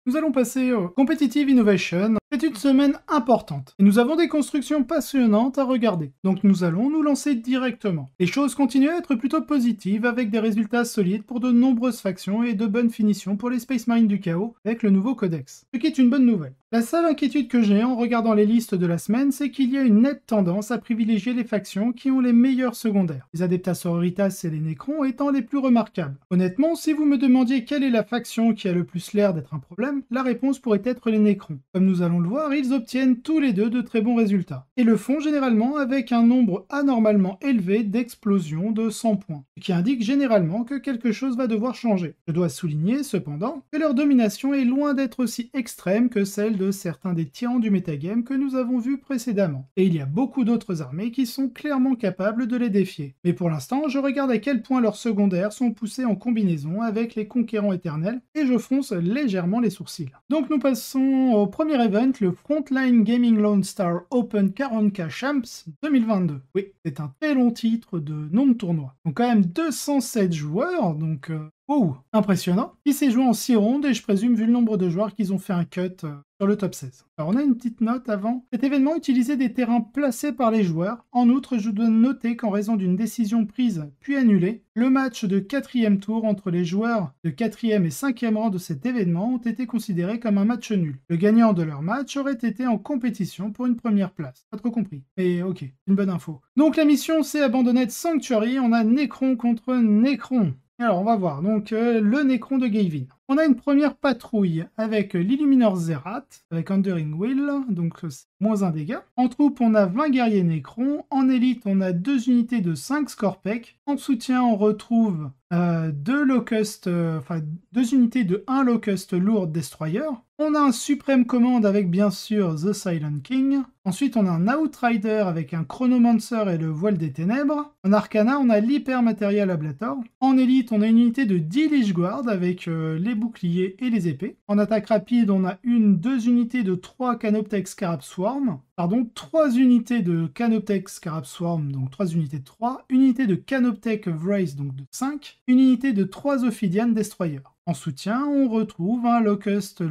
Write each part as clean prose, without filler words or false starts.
Nous allons passer au Competitive Innovation. C'est une semaine importante et nous avons des constructions passionnantes à regarder. Donc nous allons nous lancer directement. Les choses continuent à être plutôt positives avec des résultats solides pour de nombreuses factions et de bonnes finitions pour les Space Marines du Chaos avec le nouveau codex. Ce qui est une bonne nouvelle. La seule inquiétude que j'ai en regardant les listes de la semaine, c'est qu'il y a une nette tendance à privilégier les factions qui ont les meilleurs secondaires. Les Adeptas Sororitas et les Necrons étant les plus remarquables. Honnêtement, si vous me demandiez quelle est la faction qui a le plus l'air d'être un problème, la réponse pourrait être les Necrons. Comme nous allons le voir, ils obtiennent tous les deux de très bons résultats. Et le font généralement avec un nombre anormalement élevé d'explosions de 100 points. Ce qui indique généralement que quelque chose va devoir changer. Je dois souligner, cependant, que leur domination est loin d'être aussi extrême que celle de certains des tyrans du metagame que nous avons vus précédemment. Et il y a beaucoup d'autres armées qui sont clairement capables de les défier. Mais pour l'instant, je regarde à quel point leurs secondaires sont poussés en combinaison avec les conquérants éternels, et je fronce légèrement les sourcils. Donc nous passons au premier event, le Frontline Gaming Lone Star Open 40K Champs 2022. Oui, c'est un très long titre de nom de tournoi. Donc quand même 207 joueurs, donc impressionnant. Il s'est joué en 6 rondes et je présume, vu le nombre de joueurs, qu'ils ont fait un cut sur le top 16. Alors on a une petite note avant. Cet événement utilisait des terrains placés par les joueurs. En outre, je dois noter qu'en raison d'une décision prise puis annulée, le match de 4e tour entre les joueurs de 4e et 5e rang de cet événement ont été considérés comme un match nul. Le gagnant de leur match aurait été en compétition pour une première place. Pas trop compris. Mais ok, une bonne info. Donc la mission c'est Abandonned Sanctuary. On a Necron contre Necron. Alors on va voir, donc le Necron de Gavin. On a une première patrouille avec l'Illuminor Zerat, avec Enduring Will, donc c'est moins 1 dégât. En troupe, on a 20 guerriers Necrons. En élite, on a 2 unités de 5 Scorpec. En soutien, on retrouve 2 unités de 1 Locust Lourd Destroyer. On a un Supreme Command avec bien sûr The Silent King. Ensuite, on a un Outrider avec un Chronomancer et le Voile des Ténèbres. En Arcana, on a l'Hyper-Material Ablator. En élite, on a une unité de 10 Lich Guard avec les boucliers et les épées. En attaque rapide, on a 2 unités de 3 Canoptech Scarab Swarm. Pardon, 3 unités de Canoptech Scarab Swarm, donc 3 unités de 3. Une unité de Canoptech Vrace, donc de 5. Une unité de 3 Ophidian Destroyer. En soutien, on retrouve un Locust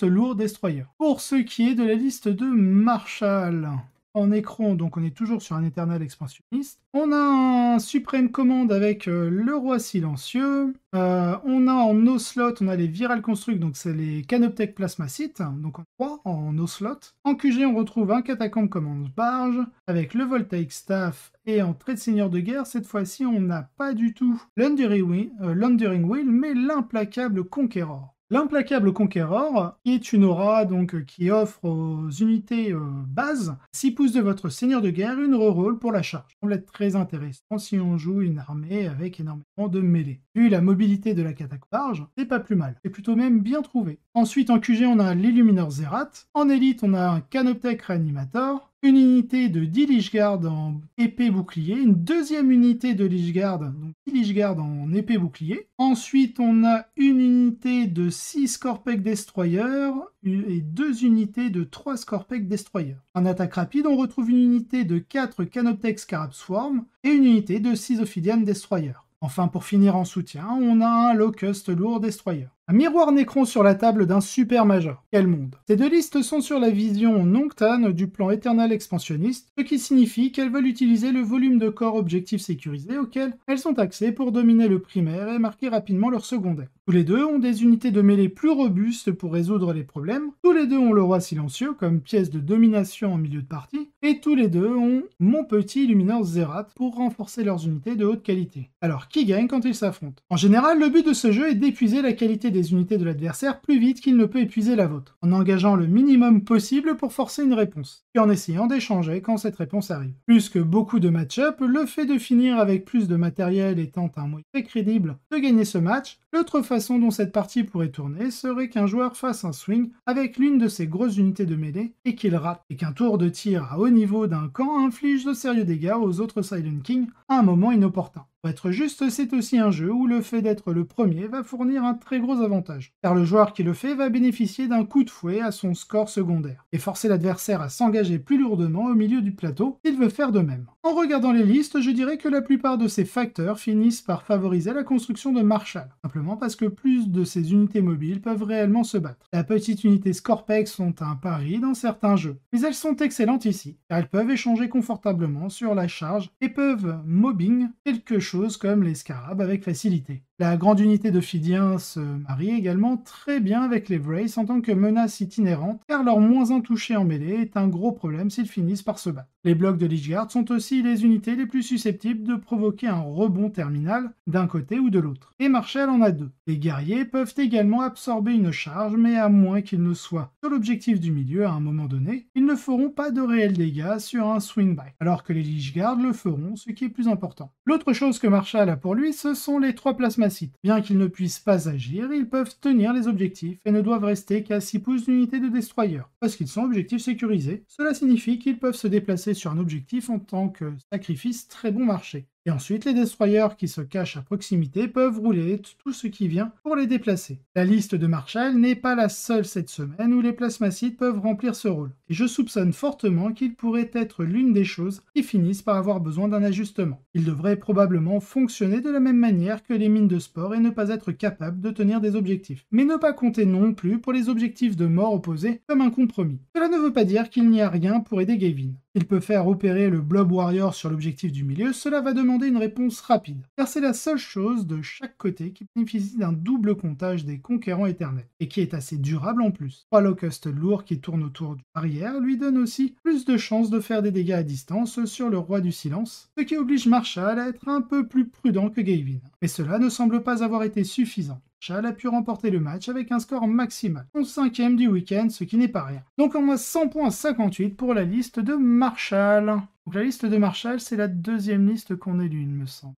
Lourd Destroyer. Pour ce qui est de la liste de Marshall, en Necron, donc on est toujours sur un éternel expansionniste. On a un Supreme Command avec le Roi Silencieux. On a en Ocelot, on a les Viral Construct, donc c'est les Canoptech Plasmacytes, donc en 3 en Ocelot. En QG, on retrouve un Catacombe Command Barge avec le Voltaic Staff. Et en trait de seigneur de guerre, cette fois-ci, on n'a pas du tout l'Enduring Will, mais l'implacable Conqueror. L'implacable Conqueror, qui est une aura donc, qui offre aux unités bases 6 pouces de votre seigneur de guerre une reroll pour la charge. Ça semble être très intéressant si on joue une armée avec énormément de mêlée. Vu la mobilité de la catacombe, c'est pas plus mal. C'est plutôt même bien trouvé. Ensuite, en QG, on a l'Illuminor Zerat. En élite, on a un Canoptech Reanimator. Une unité de 10 Lich Guard en épée bouclier, une deuxième unité de Lich Guard, donc 10 Lich Guard en épée bouclier. Ensuite, on a une unité de 6 Scorpec Destroyer et 2 unités de 3 Scorpec Destroyer. En attaque rapide, on retrouve une unité de 4 Canoptech Scarab Swarm et une unité de 6 Ophidian Destroyer. Enfin, pour finir en soutien, on a un Locust Lourd Destroyer. Un miroir Necron sur la table d'un super major. Quel monde! Ces deux listes sont sur la vision Noctane du plan éternel expansionniste, ce qui signifie qu'elles veulent utiliser le volume de corps objectif sécurisé auquel elles sont axées pour dominer le primaire et marquer rapidement leur secondaire. Tous les deux ont des unités de mêlée plus robustes pour résoudre les problèmes, tous les deux ont le Roi Silencieux comme pièce de domination en milieu de partie, et tous les deux ont mon petit Illuminor Zerat pour renforcer leurs unités de haute qualité. Alors qui gagne quand ils s'affrontent? En général, le but de ce jeu est d'épuiser la qualité des unités de l'adversaire plus vite qu'il ne peut épuiser la vôtre, en engageant le minimum possible pour forcer une réponse, et en essayant d'échanger quand cette réponse arrive. Plus que beaucoup de match-up, le fait de finir avec plus de matériel étant un moyen très crédible de gagner ce match, l'autre façon dont cette partie pourrait tourner serait qu'un joueur fasse un swing avec l'une de ses grosses unités de mêlée et qu'il rate, et qu'un tour de tir à haut niveau d'un camp inflige de sérieux dégâts aux autres Silent King à un moment inopportun. Pour être juste, c'est aussi un jeu où le fait d'être le premier va fournir un très gros avantage, car le joueur qui le fait va bénéficier d'un coup de fouet à son score secondaire, et forcer l'adversaire à s'engager plus lourdement au milieu du plateau s'il veut faire de même. En regardant les listes, je dirais que la plupart de ces facteurs finissent par favoriser la construction de Marshall, simplement parce que plus de ces unités mobiles peuvent réellement se battre. La petite unité Scorpex sont un pari dans certains jeux, mais elles sont excellentes ici, car elles peuvent échanger confortablement sur la charge et peuvent mobbing quelque chose comme les scarabs avec facilité. La grande unité d'Ophidiens se marie également très bien avec les Wraiths en tant que menace itinérante, car leur moins un touché en mêlée est un gros problème s'ils finissent par se battre. Les blocs de Lychguard sont aussi les unités les plus susceptibles de provoquer un rebond terminal d'un côté ou de l'autre. Et Marshall en a deux. Les guerriers peuvent également absorber une charge, mais à moins qu'ils ne soient sur l'objectif du milieu à un moment donné, ils ne feront pas de réels dégâts sur un swingback, alors que les Lychguard le feront, ce qui est plus important. L'autre chose que Marshall a pour lui, ce sont les 3 plasmacites. Bien qu'ils ne puissent pas agir, ils peuvent tenir les objectifs et ne doivent rester qu'à 6 pouces d'unité de destroyer, parce qu'ils sont objectifs sécurisés. Cela signifie qu'ils peuvent se déplacer sur un objectif en tant que sacrifice très bon marché. Et ensuite, les destroyers qui se cachent à proximité peuvent rouler tout ce qui vient pour les déplacer. La liste de Marshall n'est pas la seule cette semaine où les plasmacites peuvent remplir ce rôle. Et je soupçonne fortement qu'il pourrait être l'une des choses qui finissent par avoir besoin d'un ajustement. Ils devraient probablement fonctionner de la même manière que les mines de sport et ne pas être capables de tenir des objectifs. Mais ne pas compter non plus pour les objectifs de mort opposés comme un compromis. Cela ne veut pas dire qu'il n'y a rien pour aider Gavin. Il peut faire opérer le Blob Warrior sur l'objectif du milieu, cela va demander une réponse rapide, car c'est la seule chose de chaque côté qui bénéficie d'un double comptage des conquérants éternels, et qui est assez durable en plus. 3 locusts lourds qui tournent autour du barrière lui donnent aussi plus de chances de faire des dégâts à distance sur le roi du silence, ce qui oblige Marshall à être un peu plus prudent que Gavin. Mais cela ne semble pas avoir été suffisant. Marshall a pu remporter le match avec un score maximal, son 5e du week-end, ce qui n'est pas rien. Donc on a 100 points à 58 pour la liste de Marshall. Donc la liste de Marshall, c'est la deuxième liste qu'on ait lue, il me semble.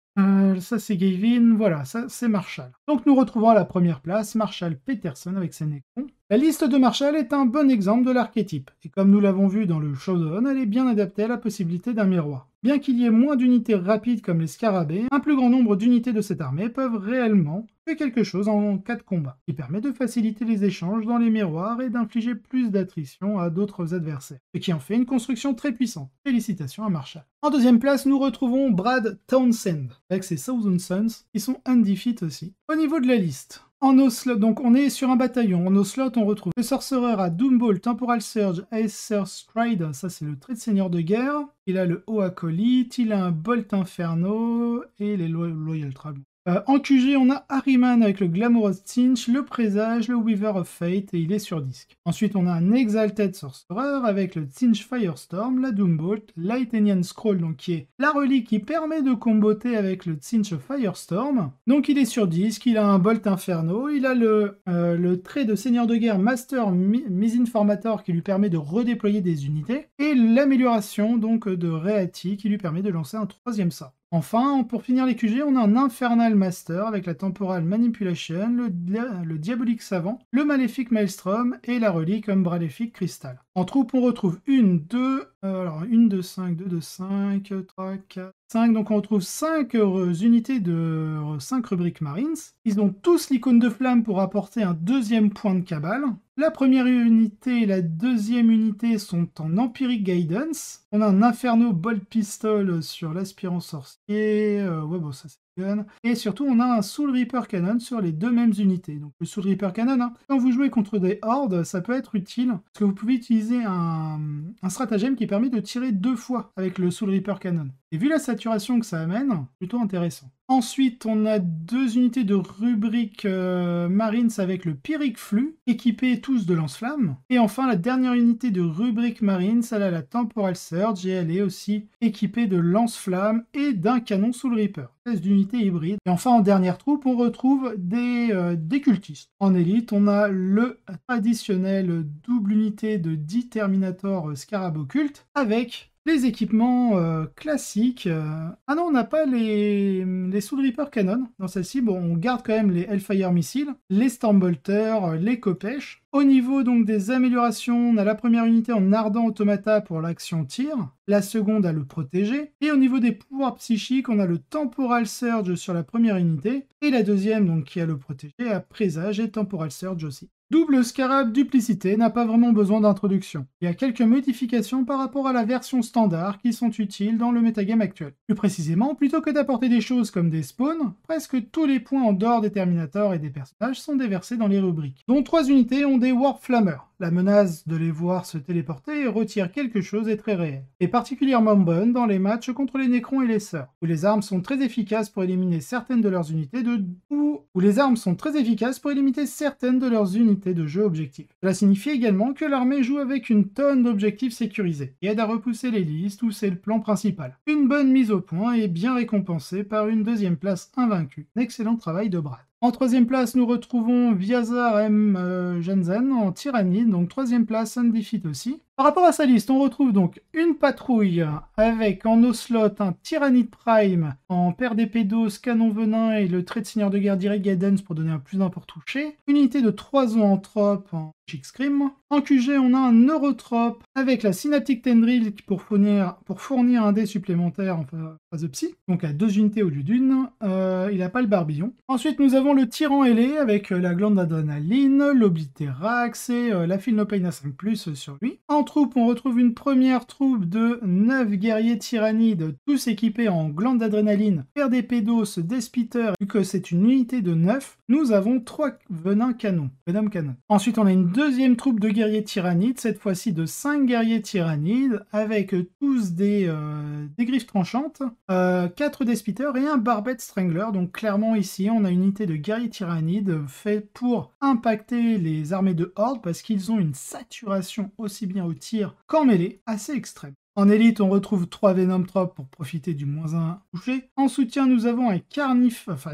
Ça c'est Gavin, voilà, ça c'est Marshall. Donc nous retrouvons à la première place Marshall Peterson avec ses Necrons. La liste de Marshall est un bon exemple de l'archétype, et comme nous l'avons vu dans le showdown, elle est bien adaptée à la possibilité d'un miroir. Bien qu'il y ait moins d'unités rapides comme les scarabées, un plus grand nombre d'unités de cette armée peuvent réellement faire quelque chose en cas de combat, qui permet de faciliter les échanges dans les miroirs et d'infliger plus d'attrition à d'autres adversaires, ce qui en fait une construction très puissante. Félicitations à Marshall. En deuxième place, nous retrouvons Brad Townsend, avec ses Thousand Sons, qui sont undefeated aussi. Au niveau de la liste, en Oslot, donc on est sur un bataillon. En Oslot, on retrouve le Sorcerer à Doomball, Temporal Surge, Aether Stride, ça c'est le trait de seigneur de guerre. Il a le haut acolyte, il a un Bolt Inferno et les Loyal Trap. En QG, on a Harryman avec le Glamorous Cinch, le Présage, le Weaver of Fate et il est sur disque. Ensuite, on a un Exalted Sorcerer avec le Cinch Firestorm, la Doombolt, l'Aethenian Scroll, donc qui est la relique qui permet de comboter avec le Cinch Firestorm. Donc il est sur disque, il a un Bolt Inferno, il a le trait de Seigneur de Guerre Master Misinformator qui lui permet de redéployer des unités, et l'amélioration donc de Reati qui lui permet de lancer un 3e sort. Enfin, pour finir les QG, on a un Infernal Master avec la Temporal Manipulation, le Diabolique Savant, le Maléfique Maelstrom et la relique Umbraléfique Crystal. En troupe, on retrouve 1, 2, 5, 2, 5, 3, 4, 5. Donc on retrouve 5 unités de 5 rubriques Marines. Ils ont tous l'icône de flamme pour apporter un 2e point de cabale. La première unité et la deuxième unité sont en Empiric Guidance. On a un Inferno Bolt Pistol sur l'aspirant sorcier. Ouais, bon, ça c'est gun. Et surtout, on a un Soul Reaper Cannon sur les deux mêmes unités. Donc le Soul Reaper Cannon, hein, quand vous jouez contre des hordes, ça peut être utile. Parce que vous pouvez utiliser un stratagème qui permet de tirer 2 fois avec le Soul Reaper Cannon. Et vu la saturation que ça amène, plutôt intéressant. Ensuite, on a 2 unités de rubrique Marines avec le Pyrrhic Flux, équipés tous de lance-flammes. Et enfin, la dernière unité de rubrique Marines, elle a la Temporal Surge et elle est aussi équipée de lance-flammes et d'un canon Soul Reaper. D'unités hybrides. Et enfin, en dernière troupe, on retrouve des cultistes. En élite, on a le traditionnel double unité de 10 Terminator Scarab Occulte avec Les équipements classiques. Ah non, on n'a pas les Soul Reaper Cannon dans celle-ci. Bon, on garde quand même les Hellfire Missiles, les Stormbolter, les Kopesh. Au niveau donc des améliorations, on a la première unité en ardent automata pour l'action tir, la seconde à le protéger, et au niveau des pouvoirs psychiques, on a le Temporal Surge sur la première unité, et la deuxième donc qui a le protéger à présage et Temporal Surge aussi. Double Scarab Duplicité n'a pas vraiment besoin d'introduction. Il y a quelques modifications par rapport à la version standard qui sont utiles dans le metagame actuel. Plus précisément, plutôt que d'apporter des choses comme des spawns, presque tous les points en dehors des Terminators et des personnages sont déversés dans les rubriques, dont 3 unités ont des Warp Flammers. La menace de les voir se téléporter retire quelque chose est très réelle, et particulièrement bonne dans les matchs contre les Nécrons et les Sœurs, où les armes sont très efficaces pour éliminer certaines de leurs unités de jeu objectifs. Cela signifie également que l'armée joue avec une tonne d'objectifs sécurisés, et aide à repousser les listes où c'est le plan principal. Une bonne mise au point est bien récompensée par une deuxième place invaincue. Un excellent travail de Brad. En troisième place, nous retrouvons Viazar M. Jensen en Tyrannide, donc troisième place, Undefeat aussi. Par rapport à sa liste, on retrouve donc une patrouille avec en Ocelot un Tyrannide Prime en paire d'épée d'os, canon venin et le trait de seigneur de guerre Direct Guidance pour donner un plus d'un pour toucher. Une unité de 3 zoanthropes en Chic Scream. En QG, on a un Neurotrope avec la Synaptic Tendril pour fournir un dé supplémentaire en phase de psy, donc à 2 unités au lieu d'une. Il n'a pas le barbillon. Ensuite, nous avons le Tyran ailé avec la glande d'adrénaline, l'Oblitérax et la Philnopain à 5+, sur lui. En troupe, on retrouve une première troupe de 9 guerriers tyrannides, tous équipés en glande d'adrénaline, paire d'épée d'os, des spitters, vu que c'est une unité de 9. Nous avons 3 Venom Canon. Ensuite, on a une deuxième troupe de guerriers tyrannides, cette fois-ci de 5 guerriers tyrannides, avec tous des griffes tranchantes, 4 Despitters et un Barbette Strangler. Donc clairement ici, on a une unité de guerriers tyrannides faite pour impacter les armées de Horde, parce qu'ils ont une saturation aussi bien au tir qu'en mêlée, assez extrême. En élite, on retrouve 3 Venom Tropes pour profiter du -1 touché. En soutien, nous avons un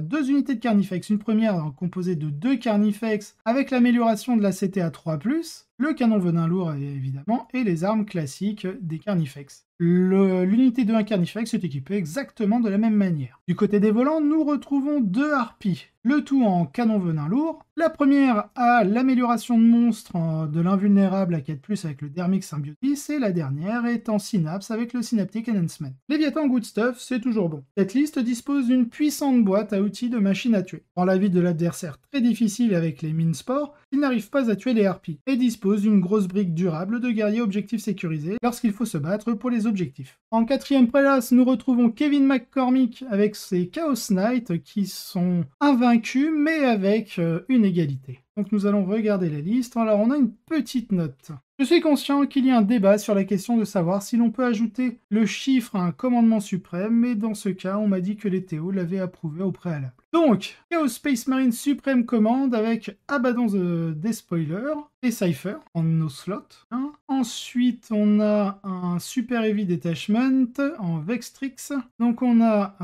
2 unités de Carnifex. Une première composée de 2 Carnifex avec l'amélioration de la CT à 3+, le canon venin lourd évidemment, et les armes classiques des Carnifex. L'unité de 1 Carnifex est équipée exactement de la même manière. Du côté des volants, nous retrouvons 2 harpies, le tout en canon venin lourd. La première a l'amélioration de monstre de l'invulnérable à 4+, avec le Dermic Symbiotis, et la dernière est en synapse avec le Synaptic Enhancement. Léviathan Good Stuff, c'est toujours bon. Cette liste dispose d'une puissante boîte à outils de machine à tuer. Rend la vie de l'adversaire très difficile avec les mines spores, il n'arrive pas à tuer les harpies, et dispose d'une grosse brique durable de guerriers objectifs sécurisés lorsqu'il faut se battre pour les objectifs. En quatrième place, nous retrouvons Kevin McCormick avec ses Chaos Knights qui sont invaincus mais avec une égalité. Donc nous allons regarder la liste. Alors on a une petite note. Je suis conscient qu'il y a un débat sur la question de savoir si l'on peut ajouter le chiffre à un commandement suprême, mais dans ce cas, on m'a dit que les Théo l'avaient approuvé au préalable. Donc, Chaos Space Marine Supreme Command avec Abaddon the Despoiler et Cypher en Ocelot. Ensuite, on a un Super Heavy Detachment en Vextrix. Donc on a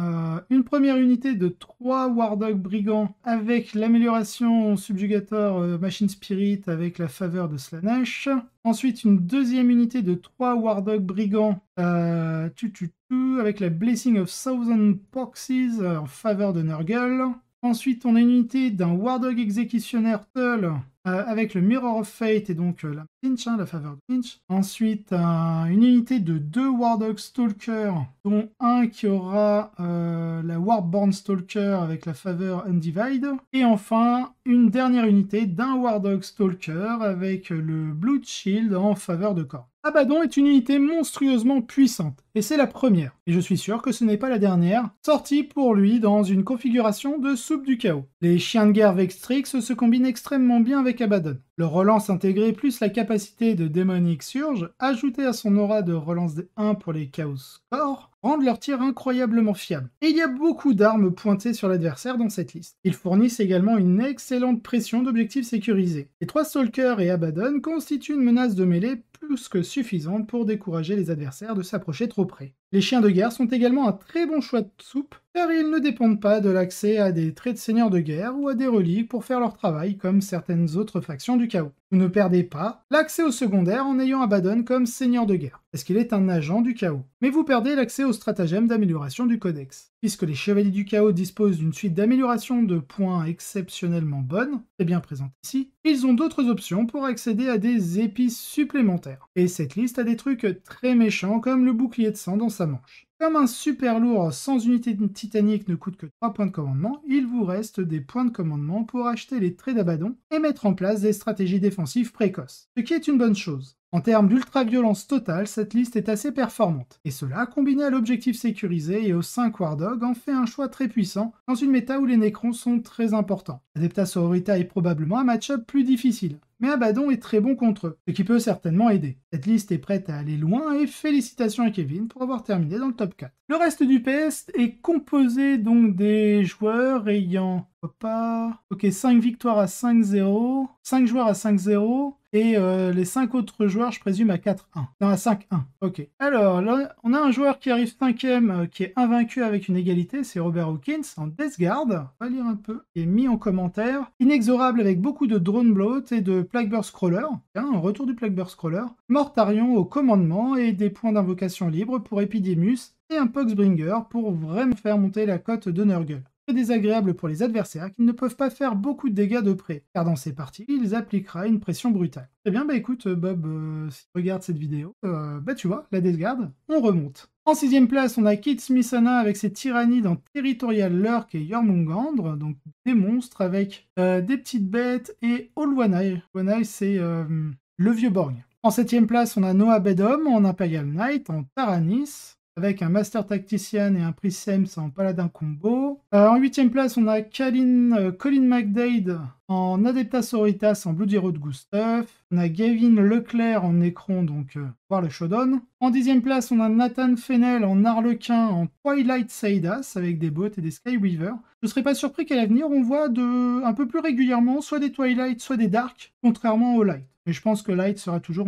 une première unité de 3 Wardog Brigands avec l'amélioration subjugateur Machine Spirit avec la faveur de Slanesh. Ensuite, une deuxième unité de 3 Wardog Brigands avec la Blessing of Thousand Poxes en faveur de Nurgle. Ensuite, on a une unité d'un Wardog Exécutionnaire Tull avec le Mirror of Fate et donc la Pinch, la faveur de Pinch. Ensuite, une unité de 2 Wardog Stalker, dont un qui aura la Warborn Stalker avec la faveur Undivide. Et enfin, une dernière unité d'un Wardog Stalker avec le Blood Shield en faveur de Khorne. Abaddon est une unité monstrueusement puissante, et c'est la première, et je suis sûr que ce n'est pas la dernière, sortie pour lui dans une configuration de soupe du chaos. Les chiens de guerre Vextrix se combinent extrêmement bien avec Abaddon. Leur relance intégrée plus la capacité de Demonic Surge, ajoutée à son aura de relance 1 pour les Chaos Core, rendent leur tir incroyablement fiable. Et il y a beaucoup d'armes pointées sur l'adversaire dans cette liste. Ils fournissent également une excellente pression d'objectifs sécurisés. Les 3 Stalkers et Abaddon constituent une menace de mêlée plus que suffisante pour décourager les adversaires de s'approcher trop près. Les chiens de guerre sont également un très bon choix de soupe, car ils ne dépendent pas de l'accès à des traits de seigneur de guerre ou à des reliques pour faire leur travail comme certaines autres factions du chaos. Vous ne perdez pas l'accès au secondaire en ayant Abaddon comme seigneur de guerre, parce qu'il est un agent du chaos. Mais vous perdez l'accès au stratagème d'amélioration du codex. Puisque les chevaliers du chaos disposent d'une suite d'amélioration de points exceptionnellement bonne, très bien présente ici, ils ont d'autres options pour accéder à des épices supplémentaires. Et cette liste a des trucs très méchants comme le bouclier de sang dans sa manche. Comme un super lourd sans unité titanique ne coûte que 3 points de commandement, il vous reste des points de commandement pour acheter les traits d'Abaddon et mettre en place des stratégies défensives précoces, ce qui est une bonne chose. En termes d'ultra-violence totale, cette liste est assez performante, et cela, combiné à l'objectif sécurisé et aux 5 War Dogs, en fait un choix très puissant dans une méta où les Necrons sont très importants. Adepta Sororita est probablement un match-up plus difficile, mais Abaddon est très bon contre eux, ce qui peut certainement aider. Cette liste est prête à aller loin et félicitations à Kevin pour avoir terminé dans le top 4. Le reste du PS est composé donc des joueurs ayant 5 victoires à 5-0, 5 joueurs à 5-0, et les 5 autres joueurs, je présume, à 4-1. Non, à 5-1. Ok. Alors, là, on a un joueur qui arrive 5ème, qui est invaincu avec une égalité, c'est Robert Hawkins, en Death Guard. On va lire un peu. Il est mis en commentaire. Inexorable avec beaucoup de Drone Bloat et de Plagueburst Crawler. Un retour du Plagueburst Crawler. Mortarion au commandement et des points d'invocation libres pour Epidemus et un Poxbringer pour vraiment faire monter la cote de Nurgle. Très désagréable pour les adversaires qui ne peuvent pas faire beaucoup de dégâts de près, car dans ces parties, ils appliquera une pression brutale. Très bien, bah écoute Bob, si tu regardes cette vidéo, bah tu vois, la Death Guard, on remonte. En 6ème place, on a Kit Smithana avec ses tyrannies dans Territorial Lurk et Jormungandr, donc des monstres avec des petites bêtes et Olwanai. Olwanai, c'est le vieux borgne. En 7ème place, on a Noah Bedom en Imperial Knight, en Taranis, avec un Master Tactician et un Prisems en Paladin combo. En 8ème place, on a Colin McDade en Adepta Sororitas en Bloody Road Gustav. On a Gavin Leclerc en Necron, donc voir le Shodown. En 10ème place, on a Nathan Fennel en Arlequin en Twilight Saidas avec des bots et des Skyweaver. Je ne serais pas surpris qu'à l'avenir, on voit un peu plus régulièrement soit des Twilight, soit des Dark, contrairement au Light. Mais je pense que Light sera toujours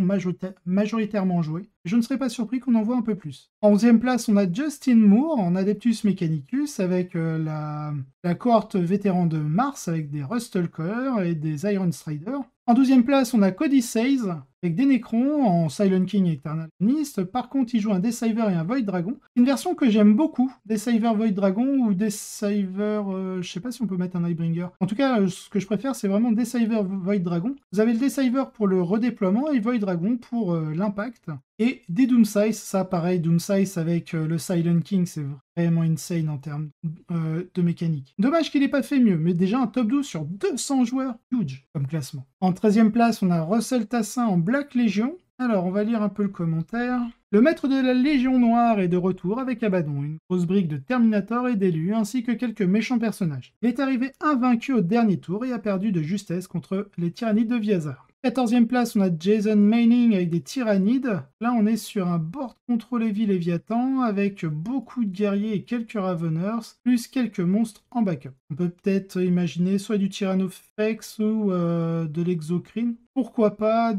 majoritairement joué. Je ne serais pas surpris qu'on en voit un peu plus. En 11e place, on a Justin Moore en Adeptus Mechanicus avec la cohorte vétéran de Mars avec des Rustalker et des Iron Strider. En 12e place, on a Cody Says avec des Necrons en Silent King et Eternal Mist. Par contre, il joue un Deceiver et un Void Dragon. Une version que j'aime beaucoup, Deceiver Void Dragon ou Deceiver... je sais pas si on peut mettre un Eyebringer. En tout cas, ce que je préfère, c'est vraiment Deceiver Void Dragon. Vous avez le Deceiver pour le redéploiement et Void Dragon pour l'impact. Et des Doomsize, ça pareil, Doomsize avec le Silent King, c'est vraiment insane en termes de mécanique. Dommage qu'il n'ait pas fait mieux, mais déjà un top 12 sur 200 joueurs, huge comme classement. En 13e place, on a Russell Tassin en Black Legion. Alors, on va lire un peu le commentaire. Le maître de la Légion Noire est de retour avec Abaddon, une grosse brique de Terminator et d'élus, ainsi que quelques méchants personnages. Il est arrivé invaincu au dernier tour et a perdu de justesse contre les tyrannides de Viazar. 14e place, on a Jason Manning avec des tyrannides. Là, on est sur un board contrôle heavy Léviathan avec beaucoup de guerriers et quelques Raveners, plus quelques monstres en backup. On peut peut-être imaginer soit du Tyrannofex ou de l'Exocrine. Pourquoi pas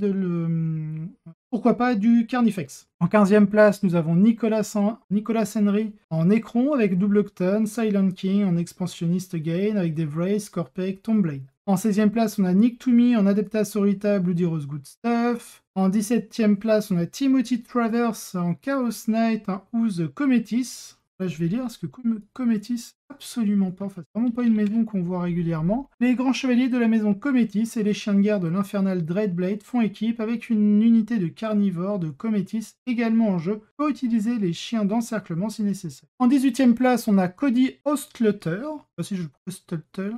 du Carnifex. En 15e place, nous avons Nicolas Henry en Necron avec Double Octane, Silent King en expansionniste Gain avec des Vrace, Corpec, Tombblade. En 16e place, on a Nick Toomey en Adepta Sororita, Bloody Rose Good Stuff. En 17e place, on a Timothy Travers en Chaos Knight, en Ooze Cometis. Là, je vais lire parce que Cometis, absolument pas. Enfin, c'est vraiment pas une maison qu'on voit régulièrement. Les grands chevaliers de la maison Cometis et les chiens de guerre de l'Infernal Dreadblade font équipe avec une unité de carnivores de Cometis également en jeu pour utiliser les chiens d'encerclement si nécessaire. En 18e place, on a Cody Ostlutter. Si je Ostlutter.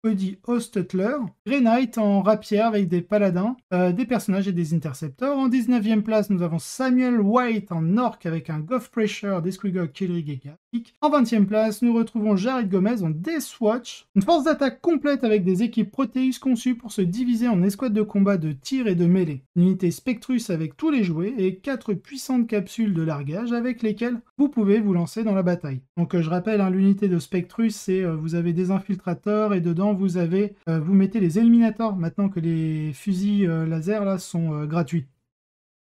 Cody Ostlutter. Grey Knight en rapière avec des paladins, des personnages et des interceptors. En 19e place, nous avons Samuel White en orc avec un Goth Pressure, des Squiggle, Killrig et Gartic. En 20e place, nous retrouvons Jared Gomez en Deathwatch, une force d'attaque complète avec des équipes Proteus conçues pour se diviser en escouades de combat de tir et de mêlée. Une unité Spectrus avec tous les jouets et 4 puissantes capsules de largage avec lesquelles vous pouvez vous lancer dans la bataille. Donc je rappelle, hein, l'unité de Spectrus, c'est vous avez des infiltrateurs et dedans vous mettez les éliminators maintenant que les fusils laser là sont gratuits.